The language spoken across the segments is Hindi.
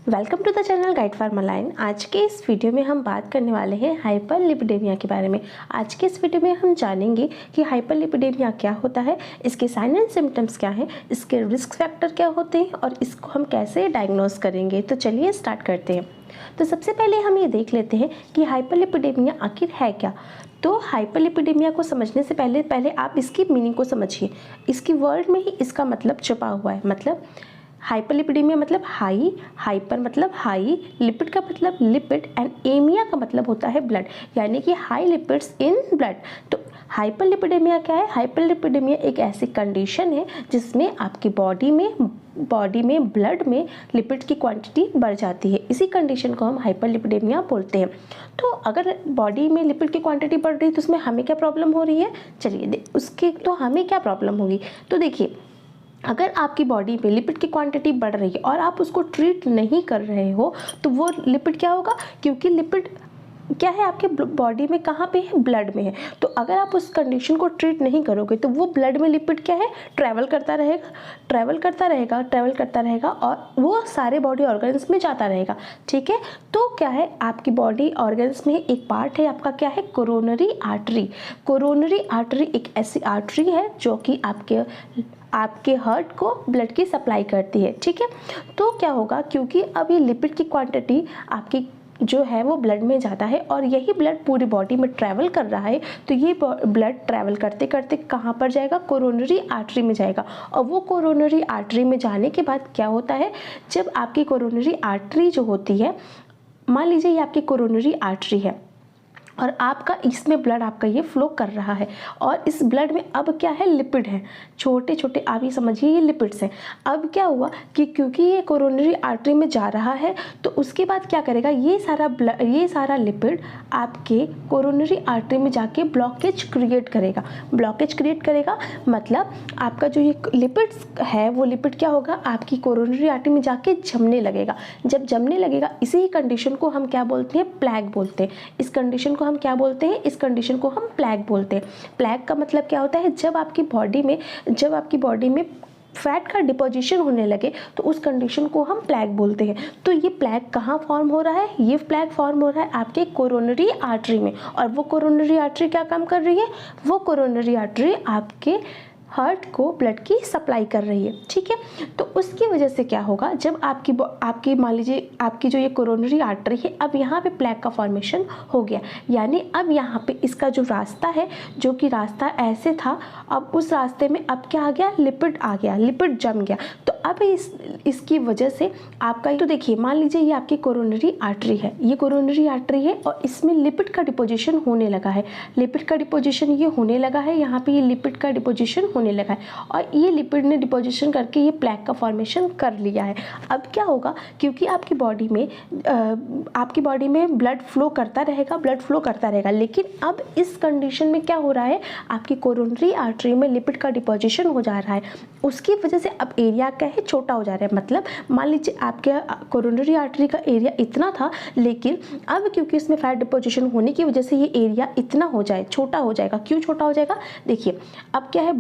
Welcome to the channel guide for मलाइन। आज के इस वीडियो में हम बात करने वाले हैं हाइपरलिपिडेमिया के बारे में। आज के इस वीडियो में हम जानेंगे कि हाइपरलिपिडेमिया क्या होता है, इसके साइन एंड सिम्टम्स क्या हैं, इसके रिस्क फैक्टर क्या होते हैं और इसको हम कैसे डायग्नोस करेंगे। तो चलिए स्टार्ट करते हैं। तो सबसे पहले हम ये देख लेते हैं कि हाइपरलिपिडेमिया आखिर है क्या। तो हाइपरलिपिडेमिया को समझने से पहले आप इसकी मीनिंग को समझिए। इसकी वर्ड में ही इसका मतलब छुपा हुआ है। मतलब हाइपरलिपिडेमिया मतलब हाई, हाइपर मतलब हाई, लिपिड का मतलब लिपिड एंड एमिया का मतलब होता है ब्लड, यानी कि हाई लिपिड्स इन ब्लड। तो हाइपरलिपिडेमिया क्या है? हाइपरलिपिडेमिया एक ऐसी कंडीशन है जिसमें आपकी बॉडी में ब्लड में लिपिड की क्वांटिटी बढ़ जाती है। इसी कंडीशन को हम हाइपरलिपिडेमिया बोलते हैं। तो अगर बॉडी में लिपिड की क्वांटिटी बढ़ रही है तो उसमें हमें क्या प्रॉब्लम हो रही है? चलिए उसके तो हमें क्या प्रॉब्लम होगी। तो देखिए, अगर आपकी बॉडी में लिपिड की क्वांटिटी बढ़ रही है और आप उसको ट्रीट नहीं कर रहे हो तो वो लिपिड क्या होगा? क्योंकि लिपिड क्या है आपके बॉडी में, कहाँ पे है? ब्लड में है। तो अगर आप उस कंडीशन को ट्रीट नहीं करोगे तो वो ब्लड में लिपिड क्या है? ट्रैवल करता रहेगा और वो सारे बॉडी ऑर्गन्स में जाता रहेगा। ठीक है। तो क्या है, आपकी बॉडी ऑर्गन्स में एक पार्ट है आपका, क्या है? Coronary artery. कोरोनरी आर्टरी एक ऐसी आर्टरी है जो कि आपके हार्ट को ब्लड की सप्लाई करती है। ठीक है। तो क्या होगा, क्योंकि अब ये लिपिड की क्वांटिटी आपकी जो है वो ब्लड में जाता है और यही ब्लड पूरी बॉडी में ट्रैवल कर रहा है, तो ये ब्लड ट्रैवल करते करते कहाँ पर जाएगा? कोरोनरी आर्टरी में जाएगा। और वो कोरोनरी आर्टरी में जाने के बाद क्या होता है, जब आपकी कोरोनरी आर्टरी जो होती है, मान लीजिए ये आपकी कोरोनरी आर्टरी है और आपका इसमें ब्लड आपका ये फ्लो कर रहा है और इस ब्लड में अब क्या है? लिपिड है, छोटे छोटे, आप ये समझिए ये लिपिड्स हैं। अब क्या हुआ कि क्योंकि ये कोरोनरी आर्टरी में जा रहा है तो उसके बाद क्या करेगा, ये सारा लिपिड आपके कोरोनरी आर्टरी में जाके ब्लॉकेज क्रिएट करेगा। मतलब आपका जो ये लिपिड्स है वो लिपिड क्या होगा, आपकी कोरोनरी आर्टरी में जाके जमने लगेगा। जब जमने लगेगा, इसी कंडीशन को हम क्या बोलते हैं? प्लैग बोलते हैं। इस कंडीशन हम क्या बोलते हैं? इस कंडीशन को हम प्लैग बोलते हैं। प्लैग का मतलब क्या होता है? जब आपकी बॉडी में फैट का डिपोजिशन होने लगे तो उस कंडीशन को हम प्लैग बोलते हैं। तो ये प्लैग कहाँ फॉर्म हो रहा है? ये प्लैग फॉर्म हो रहा है आपके कोरोनरी आर्टरी में। और वो कोरोनरी आर्टरी क्या काम कर रही है? वो कोरोनरी आर्टरी आपके हार्ट को ब्लड की सप्लाई कर रही है। ठीक है। तो उसकी वजह से क्या होगा, जब आपकी मान लीजिए आपकी जो ये कोरोनरी आर्टरी है, अब यहाँ पे प्लैग का फॉर्मेशन हो गया, यानी अब यहाँ पे इसका जो रास्ता है, जो कि रास्ता ऐसे था, अब उस रास्ते में अब क्या आ गया? लिपिड आ गया, लिपिड जम गया। तो अब इसकी वजह से आपका, तो देखिए मान लीजिए ये आपकी कोरोनरी आर्टरी है, ये कोरोनरी आर्टरी है और इसमें लिपिड का डिपोजिशन होने लगा है। यहाँ पे ये लिपिड का डिपोजिशन होने लगा है और ये लिपिड ने डिपोजिशन करके ये प्लैग का फॉर्मेशन कर लिया है। अब क्या होगा, क्योंकि आपकी बॉडी में ब्लड फ्लो करता रहेगा, लेकिन अब इस कंडीशन में क्या हो रहा है, आपकी कोरोनरी आर्टरी में लिपिड का डिपोजिशन हो जा रहा है। उसकी वजह से अब एरिया क्या है? छोटा हो जा रहा है। मतलब मान लीजिए आपके कोरोनरी आर्टरी का एरिया इतना था, लेकिन अब क्योंकि इसमें फैट डिपोजिशन होने की वजह से ये एरिया इतना छोटा हो जाएगा। क्यों छोटा हो जाएगा? देखिए, अब क्या है,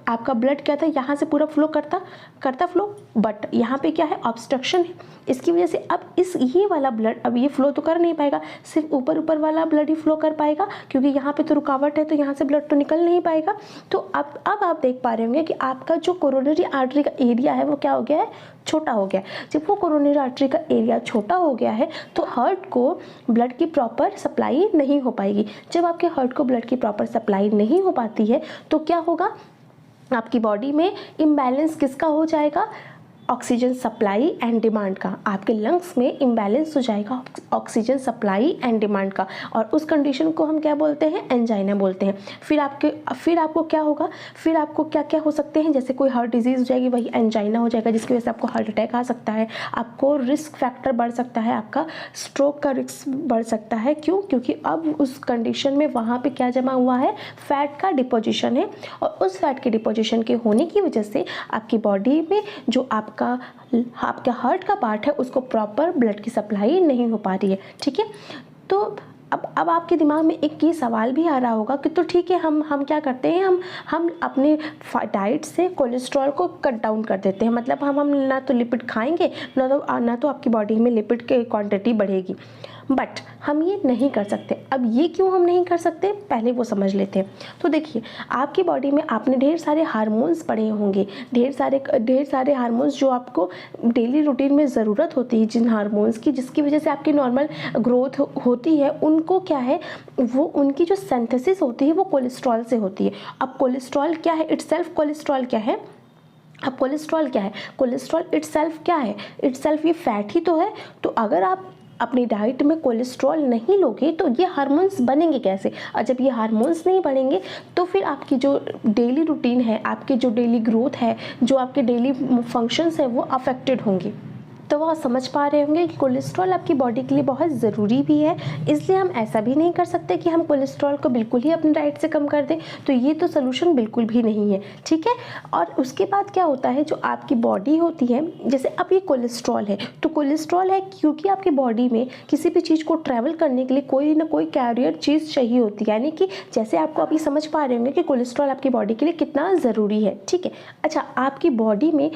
आपका ब्लड क्या था, यहाँ से पूरा फ्लो करता फ्लो, बट यहाँ पे क्या है? ऑब्स्ट्रक्शन है। इसकी वजह से अब ये वाला ब्लड अब ये फ्लो तो कर नहीं पाएगा, सिर्फ ऊपर वाला ब्लड ही फ्लो कर पाएगा, क्योंकि यहाँ पे तो रुकावट है, तो यहाँ से ब्लड तो निकल नहीं पाएगा। तो अब आप देख पा रहे होंगे कि आपका जो कोरोनरी आर्टरी का एरिया है वो क्या हो गया है? छोटा हो गया। जब वो कोरोनरी आर्टरी का एरिया छोटा हो गया है तो हार्ट को ब्लड की प्रॉपर सप्लाई नहीं हो पाएगी। जब आपके हार्ट को ब्लड की प्रॉपर सप्लाई नहीं हो पाती है तो क्या होगा, आपकी बॉडी में इम्बैलेंस किसका हो जाएगा? ऑक्सीजन सप्लाई एंड डिमांड का। आपके लंग्स में इम्बैलेंस हो जाएगा ऑक्सीजन सप्लाई एंड डिमांड का, और उस कंडीशन को हम क्या बोलते हैं? एंजाइना बोलते हैं। फिर आपको क्या होगा, फिर आपको क्या क्या हो सकते हैं? जैसे कोई हार्ट डिजीज हो जाएगी, वही एंजाइना हो जाएगा, जिसकी वजह से आपको हार्ट अटैक आ सकता है, आपको रिस्क फैक्टर बढ़ सकता है, आपका स्ट्रोक का रिस्क बढ़ सकता है। क्यों? क्योंकि अब उस कंडीशन में वहाँ पे क्या जमा हुआ है? फैट का डिपोजिशन है, और उस फैट के डिपोजिशन के होने की वजह से आपकी बॉडी में जो आपका हार्ट का पार्ट है उसको प्रॉपर ब्लड की सप्लाई नहीं हो पा रही है। ठीक है। तो अब आपके दिमाग में एक ये सवाल भी आ रहा होगा कि तो ठीक है, हम क्या करते हैं, हम अपने डाइट से कोलेस्ट्रॉल को कट डाउन कर देते हैं, मतलब हम ना तो लिपिड खाएंगे ना तो आपकी बॉडी में लिपिड की क्वांटिटी बढ़ेगी। बट हम ये नहीं कर सकते। अब ये क्यों हम नहीं कर सकते, पहले वो समझ लेते हैं। तो देखिए, आपकी बॉडी में आपने ढेर सारे हार्मोन्स पढ़े होंगे, ढेर सारे हार्मोन्स जो आपको डेली रूटीन में ज़रूरत होती है, जिन हार्मोन्स की, जिसकी वजह से आपकी नॉर्मल ग्रोथ होती है, उनको क्या है, वो उनकी जो सिंथेसिस होती है वो कोलेस्ट्रॉल से होती है। अब कोलेस्ट्रॉल क्या है, इटसेल्फ कोलेस्ट्रॉल क्या है, अब कोलेस्ट्रॉल क्या है, कोलेस्ट्रॉल इटसेल्फ क्या है, इटसेल्फ ये फैट ही तो है। तो अगर आप अपनी डाइट में कोलेस्ट्रॉल नहीं लोगे तो ये हार्मोन्स बनेंगे कैसे, और जब ये हार्मोन्स नहीं बनेंगे तो फिर आपकी जो डेली रूटीन है, आपकी जो डेली ग्रोथ है, जो आपके डेली फंक्शंस है, वो अफेक्टेड होंगे। तो वो समझ पा रहे होंगे कि कोलेस्ट्रॉल आपकी बॉडी के लिए बहुत ज़रूरी भी है। इसलिए हम ऐसा भी नहीं कर सकते कि हम कोलेस्ट्रॉल को बिल्कुल ही अपनी डाइट से कम कर दें, तो ये तो सोल्यूशन बिल्कुल भी नहीं है, ठीक है। और उसके बाद क्या होता है, जो आपकी बॉडी होती है, जैसे अब ये कोलेस्ट्रॉल है, तो कोलेस्ट्रॉल है क्योंकि आपकी बॉडी में किसी भी चीज़ को ट्रैवल करने के लिए कोई ना कोई कैरियर चीज़ चाहिए होती है, यानी कि जैसे आपको अभी समझ पा रहे होंगे कि कोलेस्ट्रॉल आपकी बॉडी के लिए कितना ज़रूरी है, ठीक है। अच्छा, आपकी बॉडी में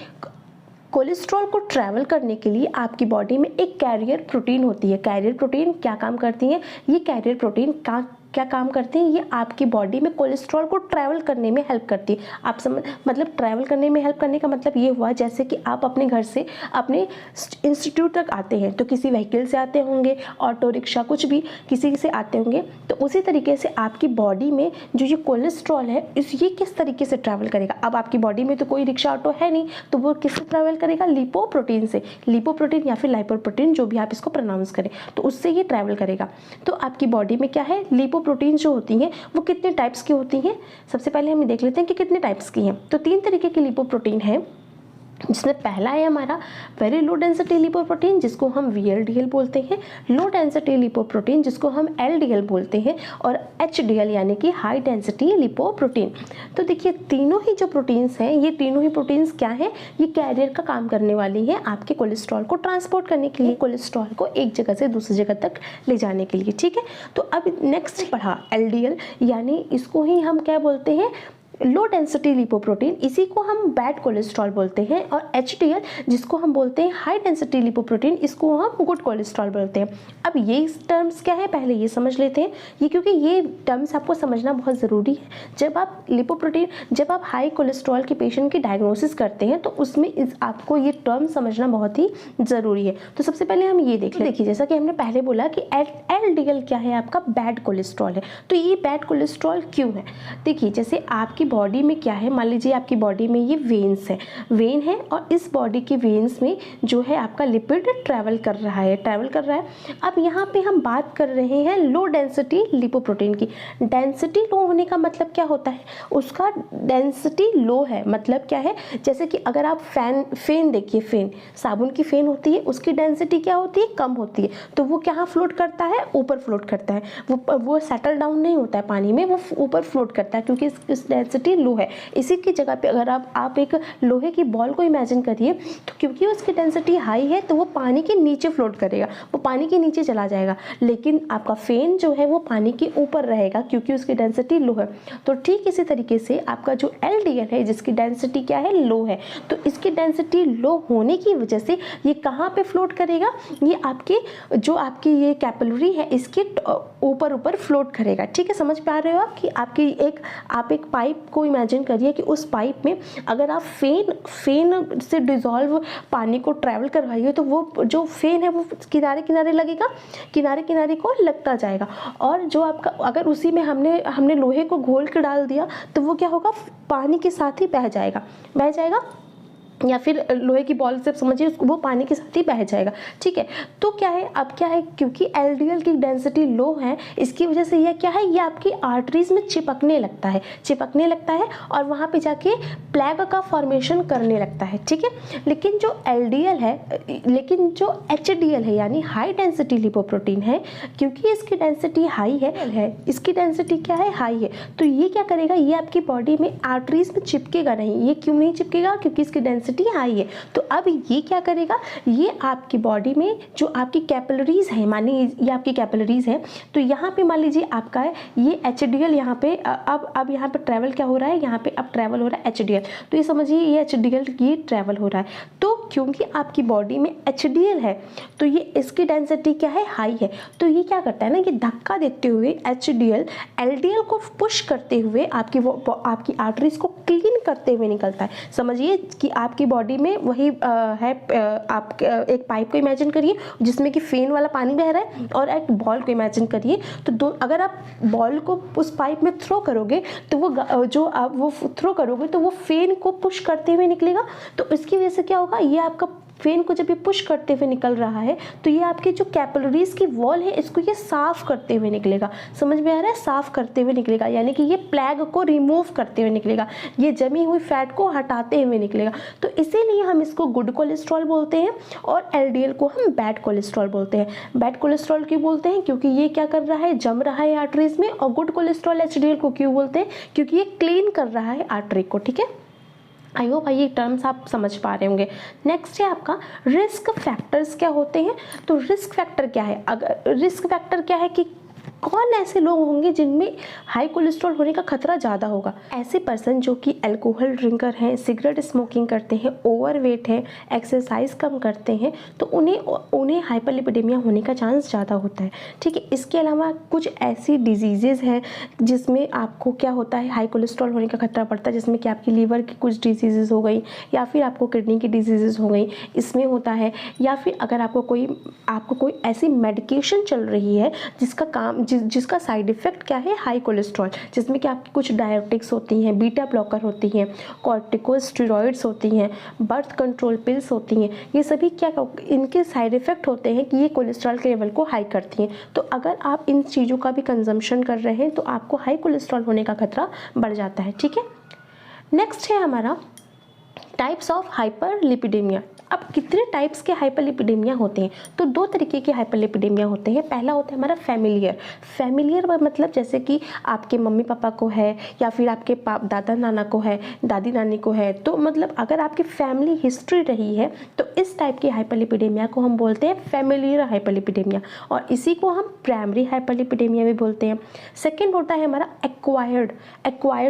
कोलेस्ट्रॉल को ट्रैवल करने के लिए आपकी बॉडी में एक कैरियर प्रोटीन होती है। कैरियर प्रोटीन क्या काम करती है, ये कैरियर प्रोटीन क्या काम करते हैं, ये आपकी बॉडी में कोलेस्ट्रॉल को ट्रैवल करने में हेल्प करती है। आप मतलब ट्रैवल करने में हेल्प करने का मतलब ये हुआ, जैसे कि आप अपने घर से अपने इंस्टीट्यूट तक आते हैं तो किसी व्हीकल से आते होंगे, ऑटो रिक्शा कुछ भी किसी से आते होंगे, तो उसी तरीके से आपकी बॉडी में जो ये कोलेस्ट्रॉल है ये किस तरीके से ट्रैवल करेगा। अब आपकी बॉडी में तो कोई रिक्शा ऑटो है नहीं, तो वो किससे ट्रैवल करेगा, लिपोप्रोटीन से, लिपोप्रोटीन या फिर लाइपोप्रोटीन, जो भी आप इसको प्रोनाउंस करें, तो उससे ये ट्रैवल करेगा। तो आपकी बॉडी में क्या है, लिपोप्रोटीन जो होती हैं वो कितने टाइप्स की होती हैं, सबसे पहले हम देख लेते हैं कि कितने टाइप्स की हैं। तो 3 तरीके की लिपोप्रोटीन है, जिसमें पहला है हमारा वेरी लो डेंसिटी लिपोप्रोटीन, जिसको हम VLDL बोलते हैं, लो डेंसिटी लिपोप्रोटीन जिसको हम LDL बोलते हैं, और HDL यानी कि हाई डेंसिटी लिपोप्रोटीन। तो देखिए, तीनों ही जो प्रोटीन्स हैं, ये तीनों ही प्रोटीन्स क्या हैं, ये कैरियर का काम करने वाली हैं आपके कोलेस्ट्रॉल को ट्रांसपोर्ट करने के लिए, कोलेस्ट्रॉल को एक जगह से दूसरी जगह तक ले जाने के लिए, ठीक है। तो अब नेक्स्ट पढ़ा LDL, यानी इसको ही हम क्या बोलते हैं, लो डेंसिटी लिपोप्रोटीन, इसी को हम बैड कोलेस्ट्रॉल बोलते हैं, और HDL जिसको हम बोलते हैं हाई डेंसिटी लिपोप्रोटीन, इसको हम गुड कोलेस्ट्रॉल बोलते हैं। अब ये टर्म्स क्या है, पहले ये समझ लेते हैं, ये क्योंकि ये टर्म्स आपको समझना बहुत ज़रूरी है। जब आप हाई कोलेस्ट्रॉल के पेशेंट की डायग्नोसिस करते हैं तो उसमें आपको ये टर्म समझना बहुत ही ज़रूरी है। तो सबसे पहले हम ये देखिए, जैसा कि हमने पहले बोला कि LDL क्या है, आपका बैड कोलेस्ट्रॉल है। तो ये बैड कोलेस्ट्रॉल क्यों है, देखिए, जैसे आपकी बॉडी में क्या है, मान लीजिए आपकी बॉडी में ये वेन है, और इस बॉडी के वेन्स में जो है आपका लिपिड ट्रैवल कर रहा है। अब यहाँ पे हम बात कर रहे हैं लो डेंसिटी लिपोप्रोटीन की। डेंसिटी लो होने का मतलब क्या होता है, उसका डेंसिटी लो है, मतलब क्या है, जैसे कि अगर आप फेन देखिए, फेन साबुन की फेन होती है, उसकी डेंसिटी क्या होती है, कम होती है, तो वो कहाँ फ्लोट करता है, ऊपर फ्लोट करता है, वो सेटल डाउन नहीं होता है पानी में, वो ऊपर फ्लोट करता है, क्योंकि इस डेंसिटी लो है। इसी की जगह पे अगर आप एक लोहे की बॉल को इमेजिन करिए, तो क्योंकि उसकी डेंसिटी हाई है तो वो पानी के नीचे फ्लोट करेगा, वो पानी के नीचे चला जाएगा, लेकिन आपका फेन जो है वो पानी के ऊपर रहेगा क्योंकि उसकी डेंसिटी लो है। तो ठीक इसी तरीके से आपका जो LDL है, जिसकी डेंसिटी क्या है, लो है, तो इसकी डेंसिटी लो होने की वजह से ये कहाँ पे फ्लोट करेगा, ये आपकी ये कैपिलरी है, इसके ऊपर फ्लोट करेगा, ठीक है। समझ पा रहे हो आप कि आप एक पाइप को इमेजिन करिए कि उस पाइप में अगर आप फेन से डिजॉल्व पानी को ट्रैवल करवाइए, तो वो जो फेन है वो किनारे लगेगा, किनारे को लगता जाएगा, और जो आपका अगर उसी में हमने लोहे को घोल के डाल दिया तो वो क्या होगा, पानी के साथ ही बह जाएगा, या फिर लोहे की बॉल से समझिए उसको, वो पानी के साथ ही बह जाएगा, ठीक है। तो क्या है, अब क्या है, क्योंकि LDL की डेंसिटी लो है, इसकी वजह से यह क्या है, ये आपकी आर्टरीज में चिपकने लगता है और वहाँ पे जाके प्लैग का फॉर्मेशन करने लगता है, ठीक है। लेकिन जो HDL है, यानी हाई डेंसिटी लिपोप्रोटीन है, क्योंकि इसकी डेंसिटी हाई है, इसकी डेंसिटी क्या है, हाई है, तो ये क्या करेगा, ये आपकी बॉडी में आर्टरीज में चिपकेगा नहीं। ये क्यों नहीं चिपकेगा, क्योंकि इसकी डेंसिटी डेंसिटी हाई है। तो अब ये क्या करेगा, ये आपकी बॉडी में जो आपकी कैपिलरीज है, मानिए ये आपकी कैपिलरीज है, तो यहाँ पे मान लीजिए आपका है ये HDL, यहाँ पे अब यहाँ पे ट्रैवल क्या हो रहा है, यहाँ पे अब ट्रैवल हो रहा है HDL। तो ये समझिए ये HDL ये ट्रैवल हो रहा है। तो क्योंकि आपकी बॉडी में HDL है तो ये इसकी डेंसिटी क्या है, हाई है। तो ये क्या करता है ना, ये धक्का देते हुए HDL LDL को पुश करते हुए आपकी आर्टरीज को क्लीन करते हुए निकलता है। समझिए कि आपकी बॉडी में वही है, आप एक पाइप को इमेजिन करिए जिसमें कि फेन वाला पानी बह रहा है, और एक बॉल को इमेजिन करिए। तो अगर आप बॉल को उस पाइप में थ्रो करोगे तो वो जो आप वो थ्रो करोगे तो वो फेन को पुश करते हुए निकलेगा। तो इसकी वजह से क्या होगा, ये आपका फेन को जब ये पुश करते हुए निकल रहा है तो ये आपके जो कैपिलरीज की वॉल है इसको ये साफ करते हुए निकलेगा। समझ में आ रहा है, साफ करते हुए निकलेगा, यानी कि ये प्लैग को रिमूव करते हुए निकलेगा, ये जमी हुई फैट को हटाते हुए निकलेगा। तो इसीलिए हम इसको गुड कोलेस्ट्रॉल बोलते हैं और LDL को हम बैड कोलेस्ट्रॉल बोलते हैं। बैड कोलेस्ट्रॉल क्यों बोलते हैं, क्योंकि ये क्या कर रहा है, जम रहा है आर्टरीज में। और गुड कोलेस्ट्रॉल HDL को क्यों बोलते हैं, क्योंकि ये क्लीन कर रहा है आर्टरी को। ठीक है, आई होप ये टर्म्स आप समझ पा रहे होंगे। नेक्स्ट है आपका रिस्क फैक्टर्स क्या होते हैं। तो रिस्क फैक्टर क्या है, अगर रिस्क फैक्टर क्या है कि कौन ऐसे लोग होंगे जिनमें हाई कोलेस्ट्रॉल होने का खतरा ज़्यादा होगा। ऐसे पर्सन जो कि अल्कोहल ड्रिंकर हैं, सिगरेट स्मोकिंग करते हैं, ओवरवेट है, एक्सरसाइज कम करते हैं, तो उन्हें हाइपरलिपिडेमिया होने का चांस ज़्यादा होता है। ठीक है, इसके अलावा कुछ ऐसी डिजीज़ेज़ हैं जिसमें आपको क्या होता है, हाई कोलेस्ट्रॉल होने का खतरा पड़ता है, जिसमें कि आपकी लीवर की कुछ डिजीज़ेज़ हो गई या फिर आपको किडनी की डिजीज़ेज़ हो गई, इसमें होता है। या फिर अगर आपको कोई ऐसी मेडिकेशन चल रही है जिसका साइड इफ़ेक्ट क्या है, हाई कोलेस्ट्रॉल, जिसमें कि आपकी कुछ डायबिटिक्स होती हैं, बीटा ब्लॉकर होती हैं, कॉर्टिकोस्टेरॉइड्स होती हैं, बर्थ कंट्रोल पिल्स होती हैं, ये सभी क्या इनके साइड इफ़ेक्ट होते हैं कि ये कोलेस्ट्रॉल के लेवल को हाई करती हैं। तो अगर आप इन चीज़ों का भी कंजम्पशन कर रहे हैं तो आपको हाई कोलेस्ट्रॉल होने का खतरा बढ़ जाता है। ठीक है, नेक्स्ट है हमारा टाइप्स ऑफ हाइपरलिपिडेमिया। अब कितने टाइप्स के हाइपरलिपिडेमिया होते हैं, तो दो तरीके के हाइपरलिपिडेमिया होते हैं। पहला होता है हमारा फैमिलियर मतलब जैसे कि आपके मम्मी पापा को है या फिर आपके दादा नाना को है, दादी नानी को है, तो मतलब अगर आपकी फैमिली हिस्ट्री रही है तो इस टाइप के हाइपरलिपिडेमिया को हम बोलते हैं फैमिलियर हाइपरलिपिडेमिया, और इसी को हम प्राइमरी हाइपरलिपिडेमिया भी बोलते हैं। सेकेंड होता है हमारा एक्वायर्ड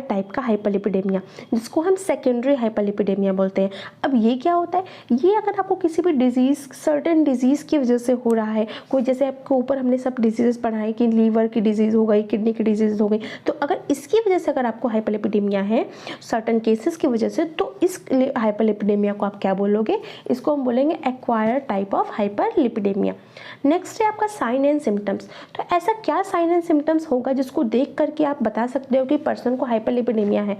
टाइप का हाइपरलिपिडेमिया, जिसको हम सेकेंडरी हाइपरलिपिडेमिया बोलते हैं। अब ये क्या होता है, ये अगर आपको किसी भी सर्टेन डिजीज़ की वजह से हो रहा है, कोई जैसे आपके ऊपर हमने सब डिजीज़ पढ़ाए कि लीवर की डिजीज़ हो गई, किडनी की डिजीज़ हो गई, तो अगर इसकी वजह से अगर आपको हाइपरलिपिडेमिया है सर्टेन केसेस की वजह से, तो इस हाइपरलिपिडेमिया को आप क्या बोलोगे, इसको हम बोलेंगे acquired type of hyperlipidemia. Next है आपका साइन एंड सिम्टम्स। तो ऐसा क्या साइन एंड सिम्टम्स होगा जिसको देख करके आप बता सकते हो कि पर्सन को हाइपरलिपिडेमिया है।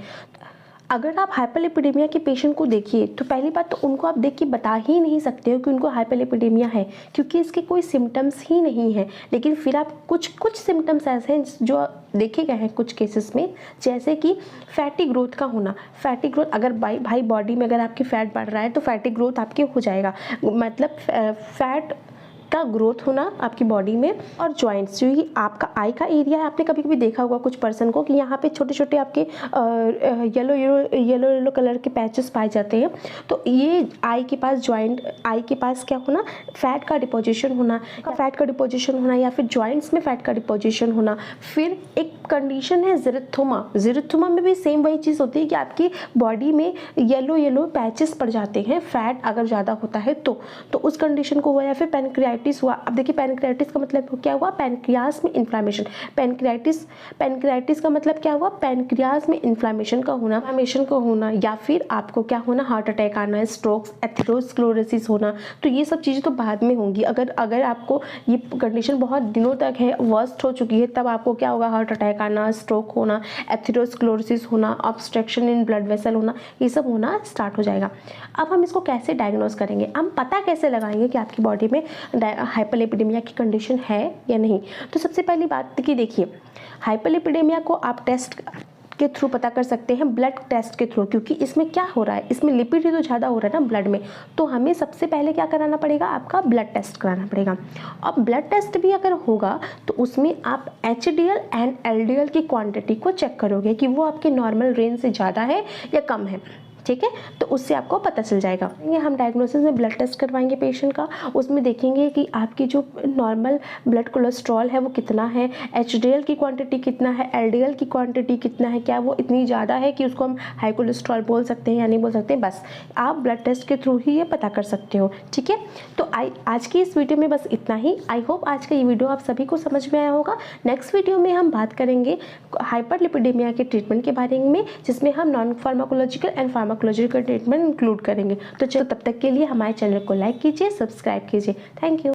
अगर आप हाइपरलिपिडेमिया के पेशेंट को देखिए तो पहली बात तो उनको आप देख के बता ही नहीं सकते हो कि उनको हाइपरलिपिडेमिया है, क्योंकि इसके कोई सिम्टम्स ही नहीं है। लेकिन फिर आप कुछ सिम्टम्स ऐसे हैं जो देखे गए हैं कुछ केसेस में, जैसे कि फैटी ग्रोथ का होना। फैटी ग्रोथ अगर भाई बॉडी में अगर आपकी फैट बढ़ रहा है तो फैटी ग्रोथ आपके हो जाएगा, मतलब फैट का ग्रोथ होना आपकी बॉडी में। और जॉइंट्स, जो ये आपका आई का एरिया है, आपने कभी कभी देखा होगा कुछ पर्सन को कि यहाँ पे छोटे छोटे आपके येलो कलर के पैचेस पाए जाते हैं, तो ये आई के पास आई के पास क्या होना, फैट का डिपोजिशन होना या फिर जॉइंट्स में फैट का डिपोजिशन होना। फिर एक कंडीशन है ज़िरथुमा में भी सेम वही चीज़ होती है कि आपकी बॉडी में येलो पैचेस पड़ जाते हैं, फैट अगर ज़्यादा होता है तो उस कंडीशन को हुआ। या फिर पैनक्रियाटिस हुआ। अब देखिए पैनक्रियाटिस का मतलब क्या हुआ, पैनक्रियास में इन्फ्लामेशन। पैनक्रियाटिस का मतलब क्या हुआ, पैनक्रियास में इन्फ्लामेशन का होना, या फिर आपको क्या होना, हार्ट अटैक आना, स्ट्रोक्स, एथेरोस्क्लेरोसिस होना। तो ये सब चीज़ें तो बाद में होंगी। अगर आपको ये कंडीशन बहुत दिनों तक है, वर्स्ट हो चुकी है, तब आपको क्या होगा, हार्ट अटैक आना, स्ट्रोक होना, एथेरोस्क्लेरोसिस होना, ऑब्स्ट्रक्शन इन ब्लड वेसल होना, ये सब होना स्टार्ट हो जाएगा। अब हम इसको कैसे डायग्नोज करेंगे, हम पता कैसे लगाएंगे कि आपकी बॉडी में हाइपरलिपिडेमिया की कंडीशन है या नहीं। तो सबसे पहली बात कि देखिए, हाइपरलिपिडेमिया को आप टेस्ट के थ्रू पता कर सकते हैं, ब्लड टेस्ट के थ्रू, क्योंकि इसमें क्या हो रहा है, इसमें लिपिड ही तो ज़्यादा हो रहा है ना ब्लड में। तो हमें सबसे पहले क्या कराना पड़ेगा, आपका ब्लड टेस्ट कराना पड़ेगा। अब ब्लड टेस्ट भी अगर होगा तो उसमें आप HDL एंड LDL की क्वांटिटी को चेक करोगे कि वो आपके नॉर्मल रेंज से ज़्यादा है या कम है। ठीक है, तो उससे आपको पता चल जाएगा। ये हम डायग्नोसिस में ब्लड टेस्ट करवाएंगे पेशेंट का, उसमें देखेंगे कि आपकी जो नॉर्मल ब्लड कोलेस्ट्रॉल है वो कितना है, एचडीएल की क्वांटिटी कितना है, एलडीएल की क्वांटिटी कितना है, क्या वो इतनी ज़्यादा है कि उसको हम हाई कोलेस्ट्रॉल बोल सकते हैं या नहीं बोल सकते। बस आप ब्लड टेस्ट के थ्रू ही ये पता कर सकते हो, ठीक है। तो आज की इस वीडियो में बस इतना ही। आई होप आज का ये वीडियो आप सभी को समझ में आया होगा। नेक्स्ट वीडियो में हम बात करेंगे हाइपरलिपिडेमिया के ट्रीटमेंट के बारे में, जिसमें हम non pharmacological and pharmacological treatment include करेंगे। तो चलो, तब तक के लिए हमारे चैनल को लाइक कीजिए, सब्सक्राइब कीजिए। Thank you.